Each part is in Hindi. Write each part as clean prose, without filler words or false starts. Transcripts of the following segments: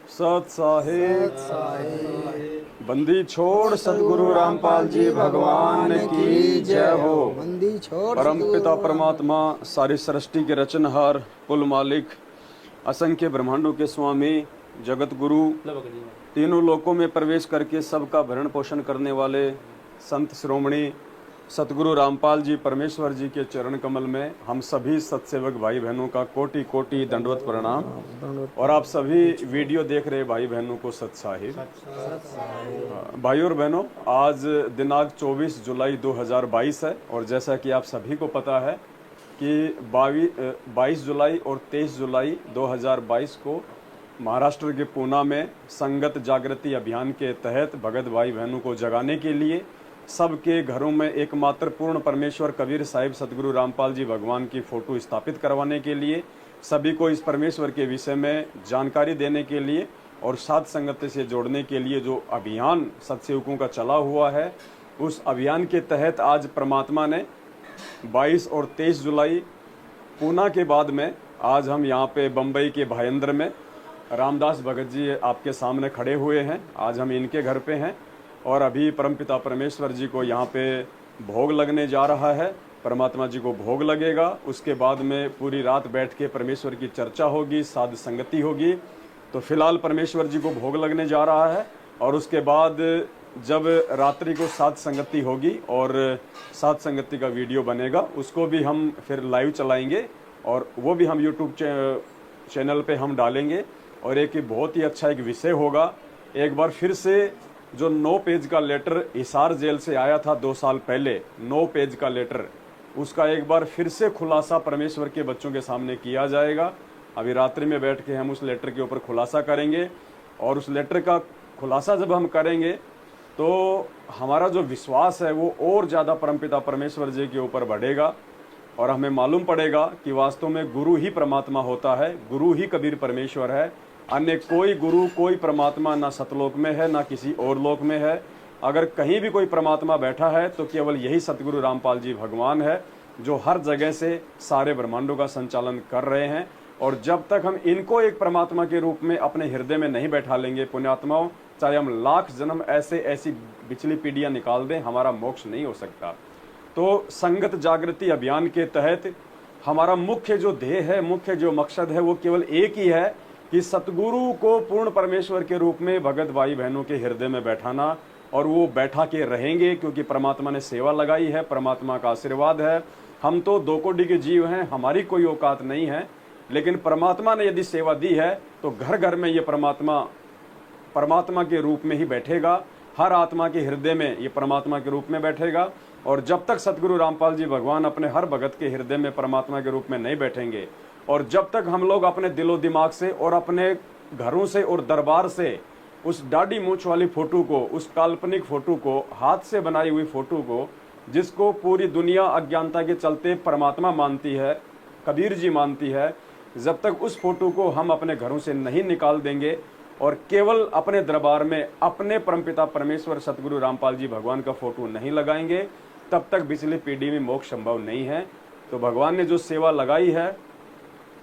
सत साहिब बंदी छोड़ सतगुरु रामपाल जी भगवान की जय हो। बंदी छोड़ परम पिता परमात्मा सारी सृष्टि के रचनहार कुल मालिक असंख्य ब्रह्मांडों के स्वामी जगत गुरु तीनों लोकों में प्रवेश करके सबका भरण पोषण करने वाले संत श्रोमणी सतगुरु रामपाल जी परमेश्वर जी के चरण कमल में हम सभी सत्सेवक भाई बहनों का कोटि कोटि दंडवत प्रणाम। और आप सभी वीडियो देख रहे भाई बहनों को सत साहिब। भाई और बहनों, आज दिनांक 24 जुलाई 2022 है और जैसा कि आप सभी को पता है कि 22 जुलाई और 23 जुलाई 2022 को महाराष्ट्र के पूना में संगत जागृति अभियान के तहत भगत भाई बहनों को जगाने के लिए सबके घरों में एकमात्र पूर्ण परमेश्वर कबीर साहिब सतगुरु रामपाल जी भगवान की फोटो स्थापित करवाने के लिए, सभी को इस परमेश्वर के विषय में जानकारी देने के लिए और साध संगत से जोड़ने के लिए जो अभियान सत्सेवकों का चला हुआ है, उस अभियान के तहत आज परमात्मा ने 22 और 23 जुलाई पूना के बाद में आज हम यहाँ पे बम्बई के भायंद्र में रामदास भगत जी आपके सामने खड़े हुए हैं। आज हम इनके घर पे हैं और अभी परमपिता परमेश्वर जी को यहाँ पे भोग लगने जा रहा है। परमात्मा जी को भोग लगेगा, उसके बाद में पूरी रात बैठ के परमेश्वर की चर्चा होगी, साध संगति होगी। तो फिलहाल परमेश्वर जी को भोग लगने जा रहा है और उसके बाद जब रात्रि को साध संगति होगी और साध संगति का वीडियो बनेगा, उसको भी हम फिर लाइव चलाएंगे और वो भी हम यूट्यूब चैनल पे हम डालेंगे। और एक बहुत ही अच्छा एक विषय होगा। एक बार फिर से जो 9 पेज का लेटर हिसार जेल से आया था 2 साल पहले, 9 पेज का लेटर, उसका एक बार फिर से खुलासा परमेश्वर के बच्चों के सामने किया जाएगा। अभी रात्रि में बैठ के हम उस लेटर के ऊपर खुलासा करेंगे और उस लेटर का खुलासा जब हम करेंगे तो हमारा जो विश्वास है वो और ज़्यादा परमपिता परमेश्वर जी के ऊपर बढ़ेगा और हमें मालूम पड़ेगा कि वास्तव में गुरु ही परमात्मा होता है, गुरु ही कबीर परमेश्वर है। अन्य कोई गुरु, कोई परमात्मा ना सतलोक में है ना किसी और लोक में है। अगर कहीं भी कोई परमात्मा बैठा है तो केवल यही सतगुरु रामपाल जी भगवान है जो हर जगह से सारे ब्रह्मांडों का संचालन कर रहे हैं। और जब तक हम इनको एक परमात्मा के रूप में अपने हृदय में नहीं बैठा लेंगे पुण्यात्माओं, चाहे हम लाख जन्म ऐसी बिचली पीढ़ियां निकाल दें, हमारा मोक्ष नहीं हो सकता। तो संगत जागृति अभियान के तहत हमारा मुख्य जो ध्येय है, मुख्य जो मकसद है, वो केवल एक ही है कि सतगुरु को पूर्ण परमेश्वर के रूप में भगत भाई बहनों के हृदय में बैठाना। और वो बैठा के रहेंगे क्योंकि परमात्मा ने सेवा लगाई है, परमात्मा का आशीर्वाद है। हम तो 2 कोटि के जीव हैं, हमारी कोई औकात नहीं है, लेकिन परमात्मा ने यदि सेवा दी है तो घर घर में ये परमात्मा के रूप में ही बैठेगा। हर आत्मा के हृदय में ये परमात्मा के रूप में बैठेगा। और जब तक सतगुरु रामपाल जी भगवान अपने हर भगत के हृदय में परमात्मा के रूप में नहीं बैठेंगे और जब तक हम लोग अपने दिलो दिमाग से और अपने घरों से और दरबार से उस दाढ़ी मूछ वाली फोटो को, उस काल्पनिक फोटो को, हाथ से बनाई हुई फोटो को, जिसको पूरी दुनिया अज्ञानता के चलते परमात्मा मानती है, कबीर जी मानती है, जब तक उस फोटो को हम अपने घरों से नहीं निकाल देंगे और केवल अपने दरबार में अपने परमपिता परमेश्वर सतगुरु रामपाल जी भगवान का फोटो नहीं लगाएंगे, तब तक पिछली पीढ़ी में मोक्ष संभव नहीं है। तो भगवान ने जो सेवा लगाई है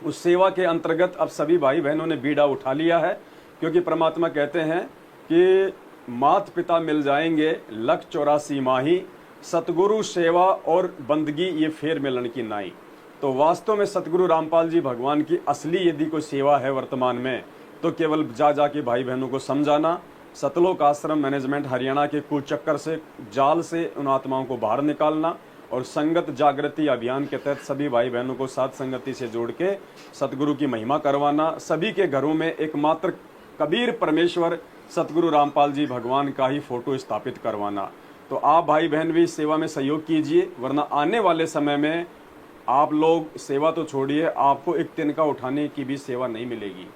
उस सेवा के अंतर्गत अब सभी भाई बहनों ने बीड़ा उठा लिया है, क्योंकि परमात्मा कहते हैं कि मात पिता मिल जाएंगे 184 माही, सतगुरु सेवा और बंदगी ये फेर मिलन की नाई। तो वास्तव में सतगुरु रामपाल जी भगवान की असली यदि कोई सेवा है वर्तमान में तो केवल जा के भाई बहनों को समझाना, सतलोक आश्रम मैनेजमेंट हरियाणा के कुचक्कर से, जाल से उन आत्माओं को बाहर निकालना और संगत जागृति अभियान के तहत सभी भाई बहनों को साथ संगति से जोड़ के सतगुरु की महिमा करवाना, सभी के घरों में एकमात्र कबीर परमेश्वर सतगुरु रामपाल जी भगवान का ही फोटो स्थापित करवाना। तो आप भाई बहन भी इस सेवा में सहयोग कीजिए, वरना आने वाले समय में आप लोग सेवा तो छोड़िए, आपको एक तिनका उठाने की भी सेवा नहीं मिलेगी।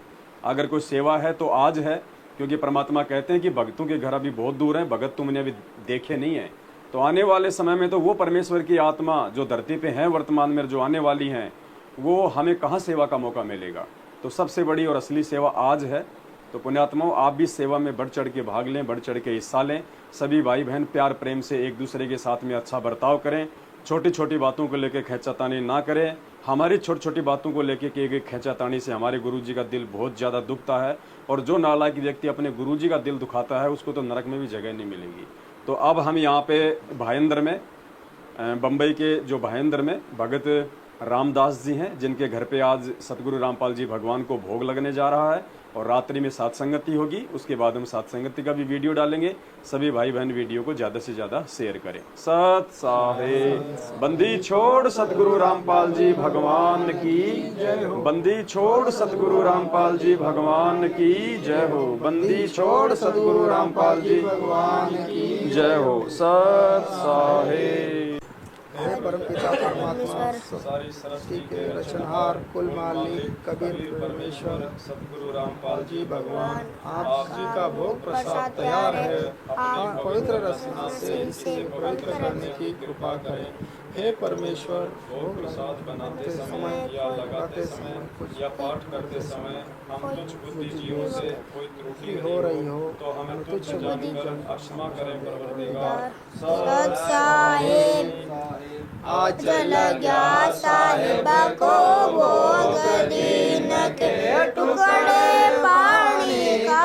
अगर कोई सेवा है तो आज है, क्योंकि परमात्मा कहते हैं कि भक्तों के घर अभी बहुत दूर हैं, भगत तुमने अभी देखे नहीं है। तो आने वाले समय में तो वो परमेश्वर की आत्मा जो धरती पे हैं वर्तमान में, जो आने वाली हैं, वो हमें कहाँ सेवा का मौका मिलेगा। तो सबसे बड़ी और असली सेवा आज है। तो पुण्यात्माओं, आप भी सेवा में बढ़ चढ़ के भाग लें, बढ़ चढ़ के हिस्सा लें। सभी भाई बहन प्यार प्रेम से एक दूसरे के साथ में अच्छा बर्ताव करें, छोटी छोटी बातों को लेकर खींचातानी ना करें। हमारी छोटी छोटी बातों को लेकर की गई खींचातानी से हमारे गुरुजी का दिल बहुत ज़्यादा दुखता है, और जो नालायक व्यक्ति अपने गुरुजी का दिल दुखाता है उसको तो नरक में भी जगह नहीं मिलेगी। तो अब हम यहाँ पे भायंदर में, बम्बई के जो भायंदर में भगत रामदास जी हैं, जिनके घर पे आज सतगुरु रामपाल जी भगवान को भोग लगने जा रहा है, और रात्रि में सात संगति होगी। उसके बाद हम सात संगति का भी वीडियो डालेंगे। सभी भाई बहन वीडियो को ज़्यादा से ज़्यादा शेयर करें। सत साहेब बंदी छोड़ सतगुरु रामपाल जी भगवान की जय हो। बंदी छोड़ सतगुरु रामपाल जी भगवान की जय हो। बंदी छोड़ सतगुरु रामपाल जी भगवान की जय हो। सत साहेब। हे परमपिता परमात्मा सारी सृष्टि के रचनहार कुल मालिक कबीर परमेश्वर सतगुरु रामपाल जी भगवान, आप जी का भोग प्रसाद तैयार है। आप पवित्र रसना से इसे पवित्र करने की कृपा करें। हे परमेश्वर, भोग प्रसाद बनाते समय या लगाते समय या पाठ करते समय हम तुझ बुद्धिजीवियों से कोई त्रुटि हो रही हो तो हमें तुझ जानकर क्षमा करें परवरदिगार। सत साहेब आज चल गया साहिब को भोग दीन के टुकड़े पानी का,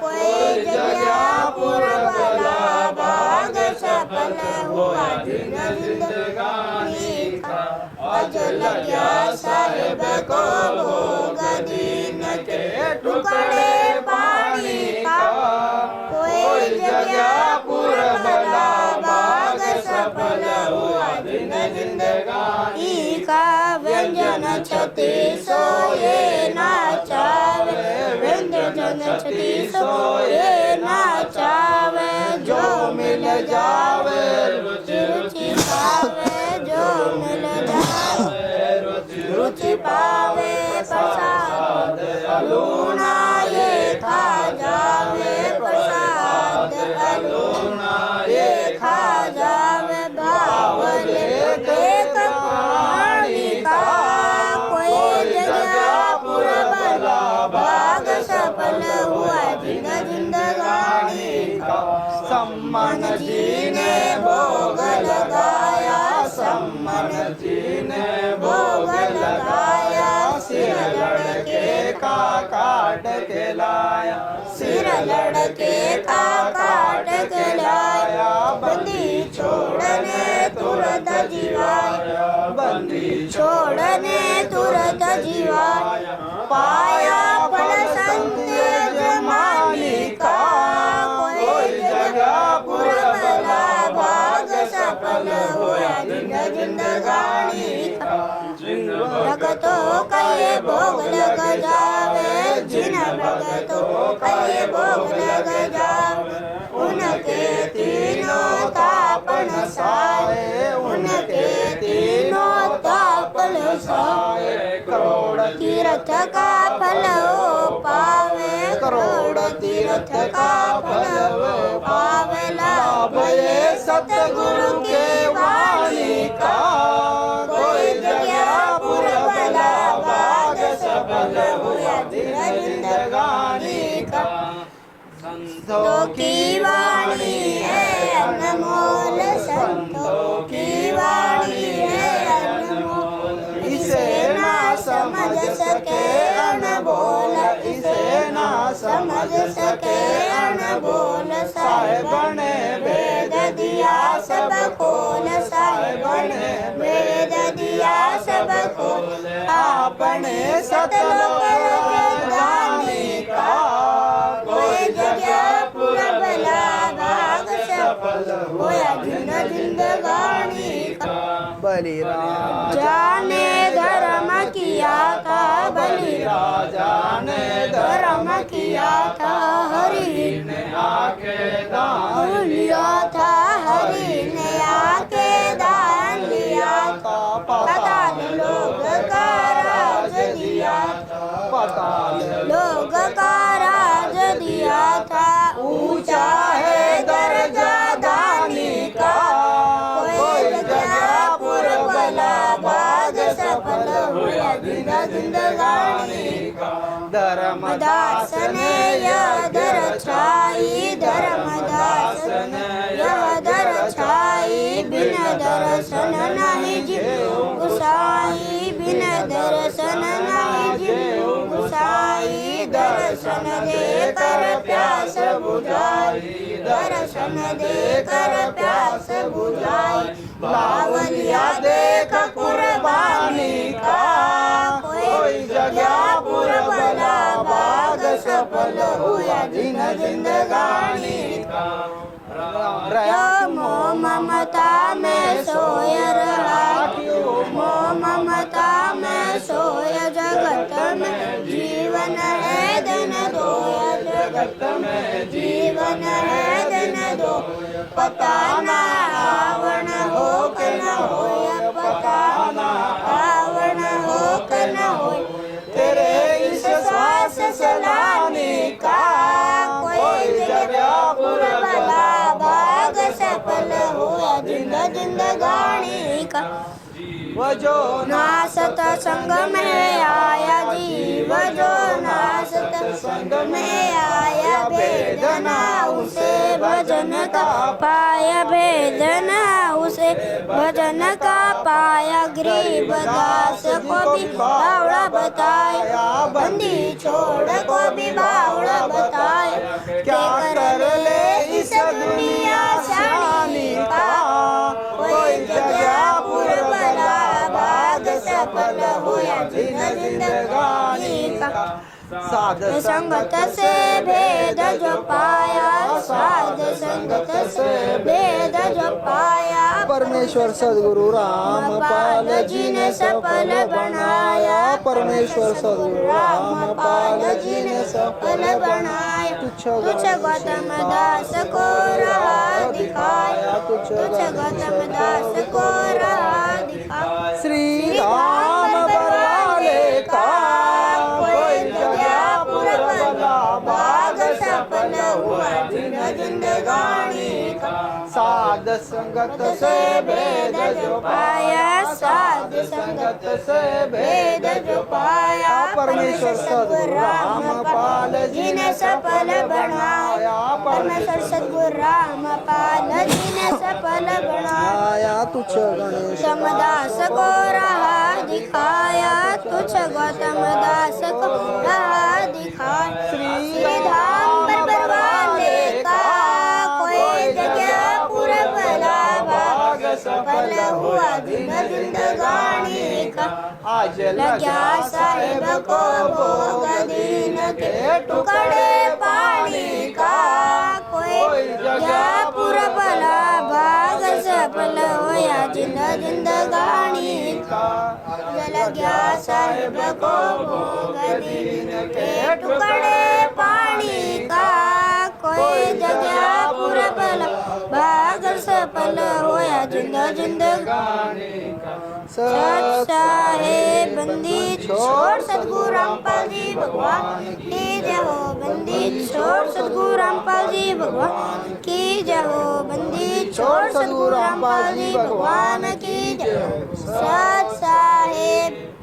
कोई जगह पुरबला भाग सफल हुआ दिन जिंदगानी का। आज लग गया साहिब को भोग दीन के टुकड़े पानी का, कोई जगह पुरबला भाग सफल हुआ दिन जिंदगानी का। व्यंजन छति सोए नाचावे, व्यंजन छति सोए नाचावे, जो मिल जावे रुचि पावे, जो मिल जावे रुचि पावे। प्रसाद अलूना ये खा जावे, प्रसाद अलूना ये खा जावे। भाव लेके पानी का, कोई जगह पुरबला भाग सफल हुआ दिन जिंदगानी का। सम्मान जी ने भोग लगाया, सम्मान जी ने भोग लगाया। सिर लड़के का काट के लाया, सिर लड़के का काट के लाया। बंदी छोड़ने तुरंत जीवाया, बंदी छोड़ने तुरंत जीवाया। पाया फल संत जमानी का, कोई जगह पुरबला भाग सफल हुआ दिन जिंदगानी का। भगतों का ये भोग लग जावे, जिन भगतों का ये भोग लग जावे, उनके तीनों तापन साए, उनके तीनों तापन साए। करोड़ तीर्थ का फल वो पावे, करोड़ तीर्थ का फल वो पावे। लाभ ये सतगुरु के वाणी का, कोई जगह पुरबला भाग सफल हुआ दिन जिंदगानी का। संतों की वाणी है अनमोल, संतों की वाणी है अनमोल। इसे ना समझ सके अनबोल, इसे ना समझ सके अनबोल। साहिब ने वेद दिया सब खोल, साहिब ने वेद दिया सब खोल। आपने सतलोक दानी का, कोई जगह पुरबला भाग सफल हुआ दिन जिंदगानी का। बलि राजा ने धर्म किया था, बलि राजा ने धर्म किया था। हरि ने आके दान लिया था, हरि ने आके दान लिया था। पाताल लोग का राज दिया था, पाताल लोग का राज दिया था। ऊंचा है दर्जा दानी का, कोई जगह पुरबला भाग सफल हुआ दिन जिंदगानी का। धर्मदास ने यह दर छाई, धर्मदास ने यह दर छाई। बिन दर्शन गोसाई बिन दर्शन नहीं जीव गोसाई दर्शन दे कर प्यास बुझाई दर्शन दे कर प्यास बुझाई बावलिया देख कुर्बानी का कोई जगह पुरबला बाग सफल हुआ दिन जिंदगानी का मोह ममता में सोय रहा क्यों मोह ममता में सोय जगत में जीवन है दिन दो जगत में जीवन है दिन दो पता ना आवण हो कि न हो पता ना आवण हो कि न हो तेरे इस श्वास सलामी का कोई जगह पुरबला भाग सफल हुआ जिंदगानी का वजो नासत संग में आया जीव जो नासत संग में आया वेदना उसे भजन का पाया वेदना उसे भजन का पाया गरीब दास को भी बावड़ा बताया बंदी छोड़ को भी बावड़ा बताया क्या कर ले इस दुनिया शानी का कोई जगह पुरबला भाग सफल हुआ जिंदगानी का साध संगत से भेद जो पाया साध संगत से भेद जो पाया परमेश्वर सदगुरु रामपाल जी ने सफल बनाया परमेश्वर सदगुरु रामपाल जी ने सफल बनाया तुच्छ गौतम दास को राह दिखाया तुच्छ गौतम दास को राह दिखाया श्री राम बरवाले का कोई जगह पुरबला भाग सफल हुआ जिंदगानी का साध संगत से भेद जो पाया साध संगत से भेद जो पाया परमेश्वर सद्गुरु रामपाल जी ने सफल बनाया परमेश्वर सद्गुरु रामपाल जी ने सफल बनाया तुच्छ गणेश दास को राह दिखाया तुच्छ गौतम दास को राह दिखाया श्री धाम बरवाले का कोई जगह पुरबला भाग सफल हुआ जिंदगानी का आज लग्या साहेब को भोग दीन के टुकड़े पानी का कोई जगह पुरबला भाग सफल हुआ जिंदगानी का लग्या साहेब को भोग दीन के टुकड़े पानी का कोई जगह पुरबला भाग सफल हुआ जिंदगानी का सत साहेब बंदी छोड़ सतगुरु रामपाल जी भगवान की जय हो बंदी छोड़ सतगुरु रामपाल जी भगवान की जय हो बंदी छोड़ सतगुरु रामपाल जी भगवान की जय हो सत साहेब